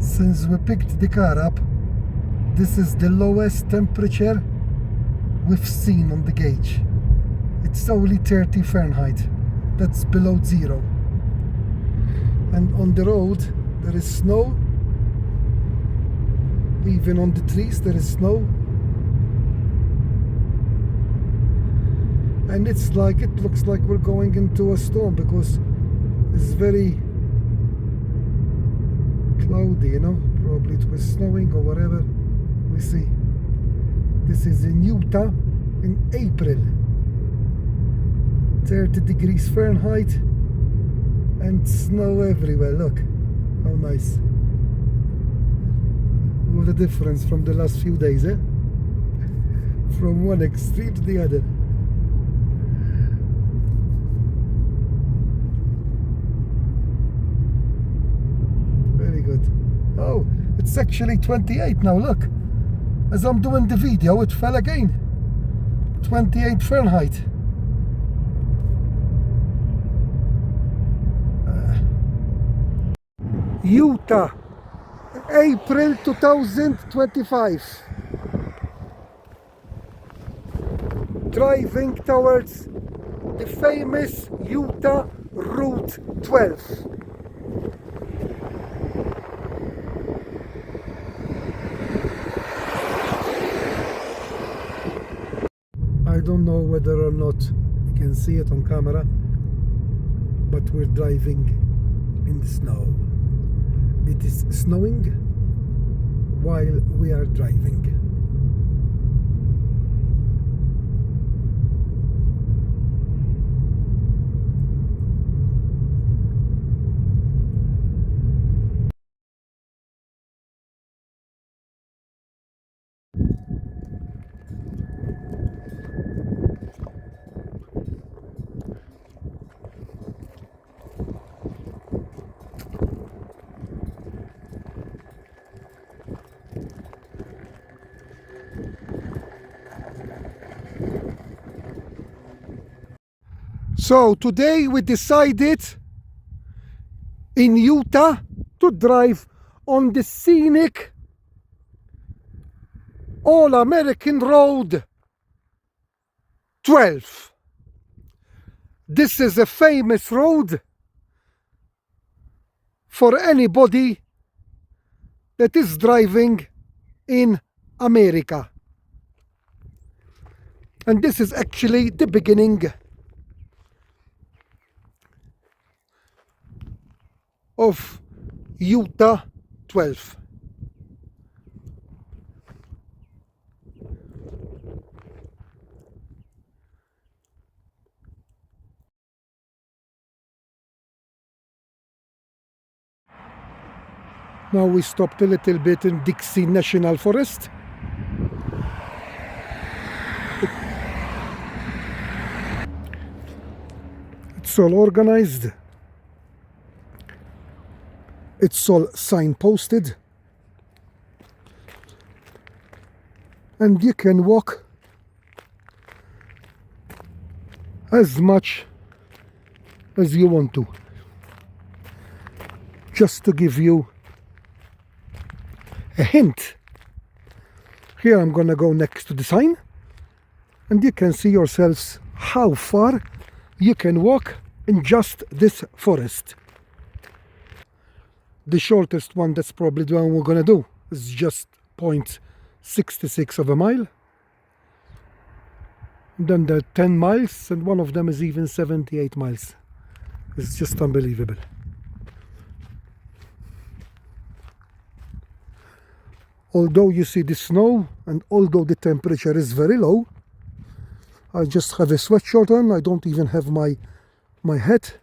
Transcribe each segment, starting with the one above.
Since we picked the car up, this is the lowest temperature we've seen on the gauge. It's only 30 Fahrenheit. That's below zero. And on the road there is snow. Even on the trees there is snow. And it looks like we're going into a storm because it's very cloudy, you know. Probably it was snowing or whatever. We see. This is in Utah in April. 30 degrees Fahrenheit and snow everywhere. Look how nice. What a difference from the last few days, eh? From one extreme to the other. Very good. Oh, it's actually 28 now, look. As I'm doing the video, it fell again. 28 Fahrenheit. Utah, April 2025. Driving towards the famous Utah Route 12. I don't know whether or not you can see it on camera, but we're driving in the snow. It is snowing while we are driving. So today we decided in Utah to drive on the scenic All-American Road 12. This is a famous road for anybody that is driving in America. And this is actually the beginning of Utah 12. Now we stopped a little bit in Dixie National Forest. It's all organized. It's all signposted. And you can walk as much as you want to. Just to give you a hint. Here I'm gonna go next to the sign, and you can see yourselves how far you can walk in just this forest. The shortest one, that's probably the one we're gonna do, is just 0.66 of a mile. And then there are 10 miles, and one of them is even 78 miles. It's just unbelievable. Although you see the snow, and although the temperature is very low, I just have a sweatshirt on. I don't even have my hat.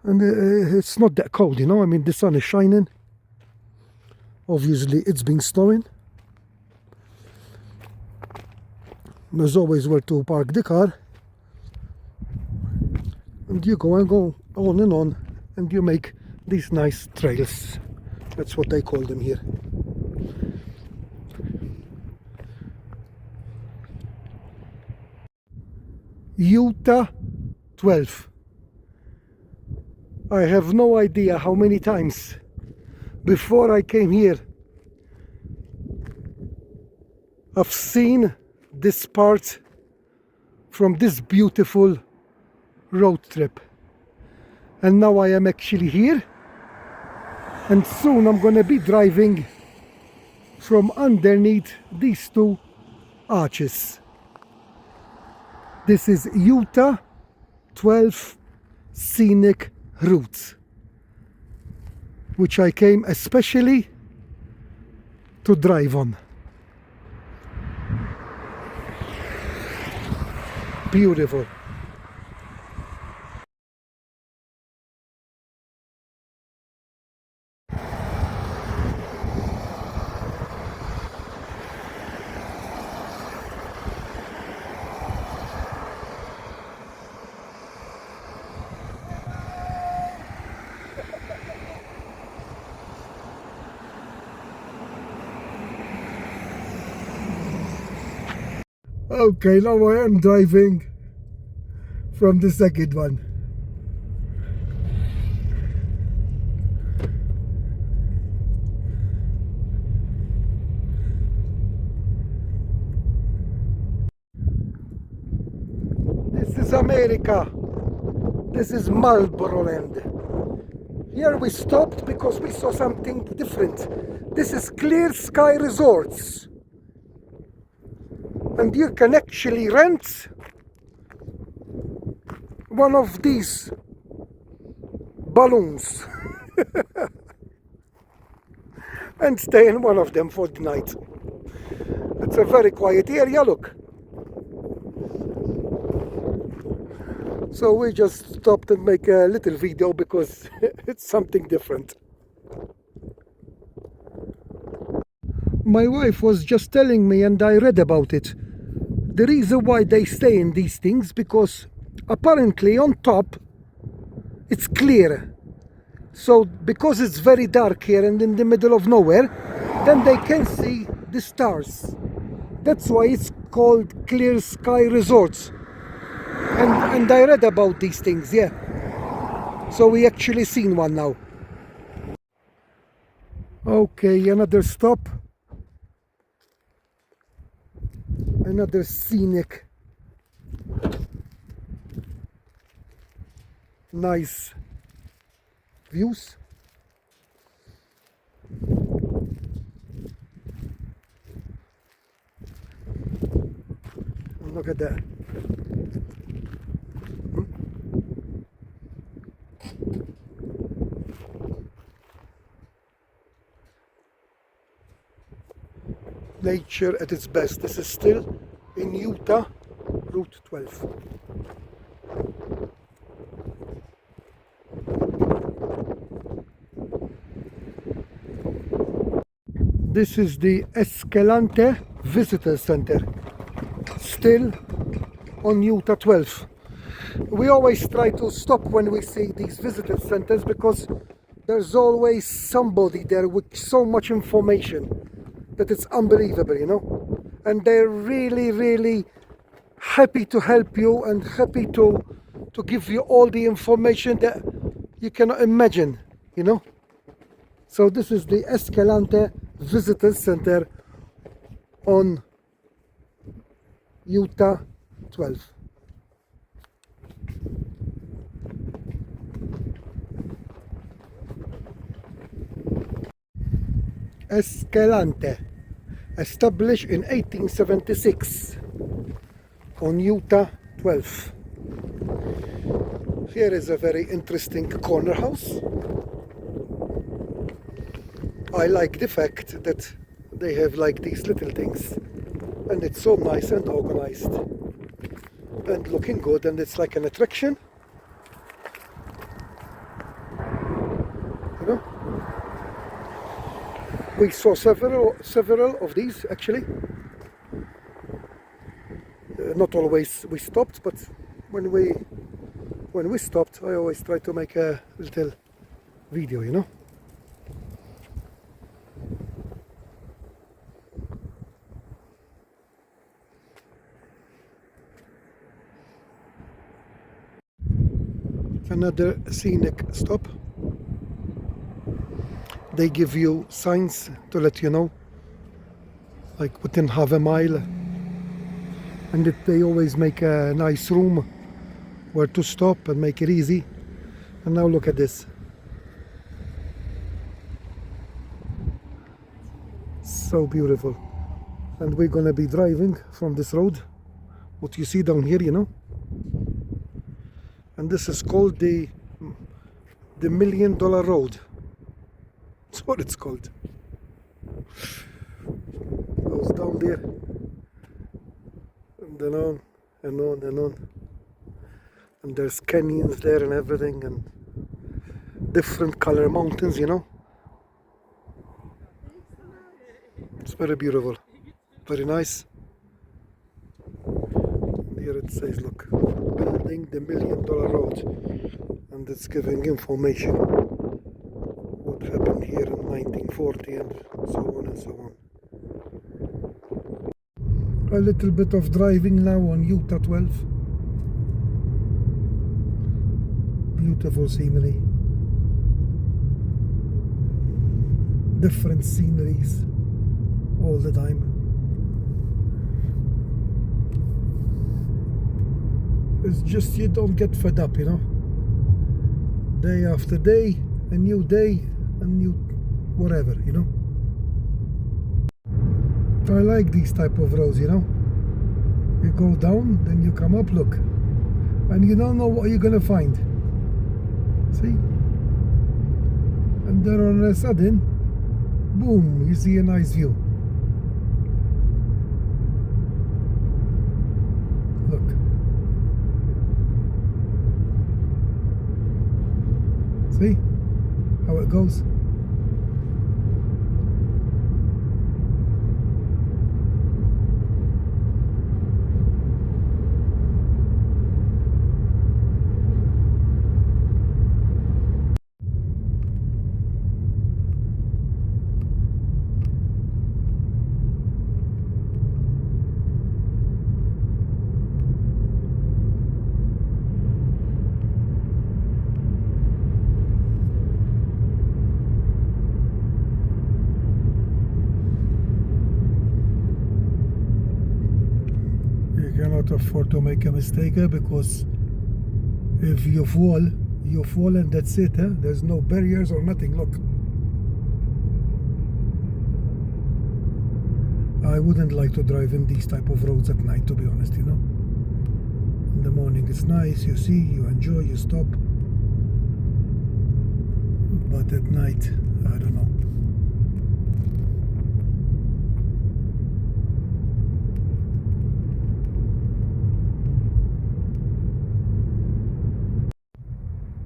And it's not that cold, you know. I mean, the sun is shining. Obviously, it's been snowing. There's always where to park the car. And you go on and on, and you make these nice trails. That's what they call them here. Utah 12. I have no idea how many times Before I came here, I've seen this part from this beautiful road trip, and now I am actually here, and soon I'm gonna be driving from underneath these two arches. This is Utah 12 scenic routes, which I came especially to drive on. Beautiful. Okay, now I am driving from the second one. This is America. This is Marlboro Land. Here we stopped because we saw something different. This is Clear Sky Resorts. And you can actually rent one of these balloons and stay in one of them for the night. It's a very quiet area, look. So we just stopped and make a little video because it's something different. My wife was just telling me, and I read about it, the reason why they stay in these things, because apparently on top it's clear. So because it's very dark here and in the middle of nowhere, then they can see the stars. That's why it's called Clear Sky Resorts. And I read about these things, yeah. So we actually seen one now. Okay, another stop. Another scenic, nice views. Look at that. Nature at its best. This is still in Utah, Route 12. This is the Escalante Visitor Center, still on Utah 12. We always try to stop when we see these visitor centers because there's always somebody there with so much information that it's unbelievable, you know. And they're really, really happy to help you and happy to give you all the information that you cannot imagine, you know. So this is the Escalante Visitor Center on Utah 12. Escalante, established in 1876 on Utah 12. Here is a very interesting corner house. I like the fact that they have like these little things, and it's so nice and organized and looking good, and it's like an attraction, you know. We saw several of these actually. Not always we stopped, but when we stopped, I always try to make a little video, you know. Another scenic stop. they give you signs to let you know, like within half a mile, and they always make a nice room where to stop and make it easy. And now look at this. So beautiful. And we're gonna be driving from this road, what you see down here, you know. And this is called the $1 Million Road. That's what it's called. Goes down there, and then on and on and on. And there's canyons there and everything, and different color mountains, you know. It's very beautiful, very nice. Here it says, look, building the $1 Million Road, and it's giving information what happened here in 1940 and so on and so on. A little bit of driving now on Utah 12. Beautiful scenery, different sceneries all the time. It's just you don't get fed up, you know. Day after day, a new day, a new whatever, you know. I like these type of roads, you know. You go down, then you come up, look, and you don't know what you're gonna find. See? And then all of a sudden, boom, you see a nice view. Look. See how it goes? You cannot afford to make a mistake here, because if you fall and that's it. There's no barriers or nothing. Look, I wouldn't like to drive in these type of roads at night, to be honest, you know. In the morning it's nice, you see, you enjoy, you stop, but at night, I don't know.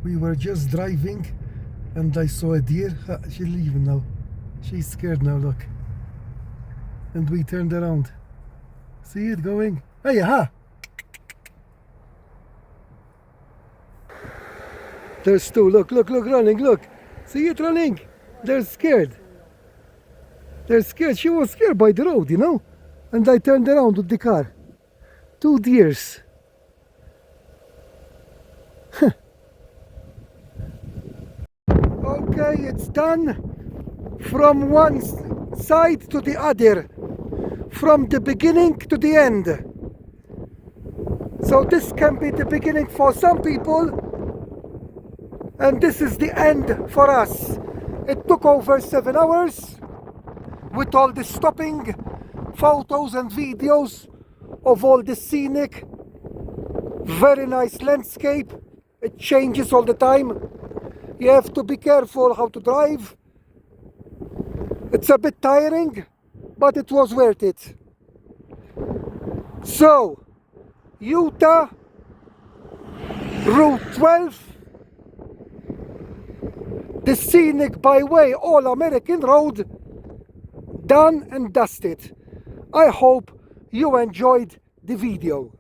We were just driving and I saw a deer. She's leaving now. She's scared now, look. And we turned around. See it going? Hey, aha! There's two. Look, running, look. See it running? They're scared. They're scared. She was scared by the road, you know? And I turned around with the car. 2 deers. Okay, it's done. From one side to the other. From the beginning to the end. So this can be the beginning for some people, and this is the end for us. It took over 7 hours with all the stopping, photos and videos of all the scenic, very nice landscape. It changes all the time. You have to be careful how to drive. It's a bit tiring, but it was worth it. So, Utah, Route 12, the scenic byway all-American road, done and dusted. I hope you enjoyed the video.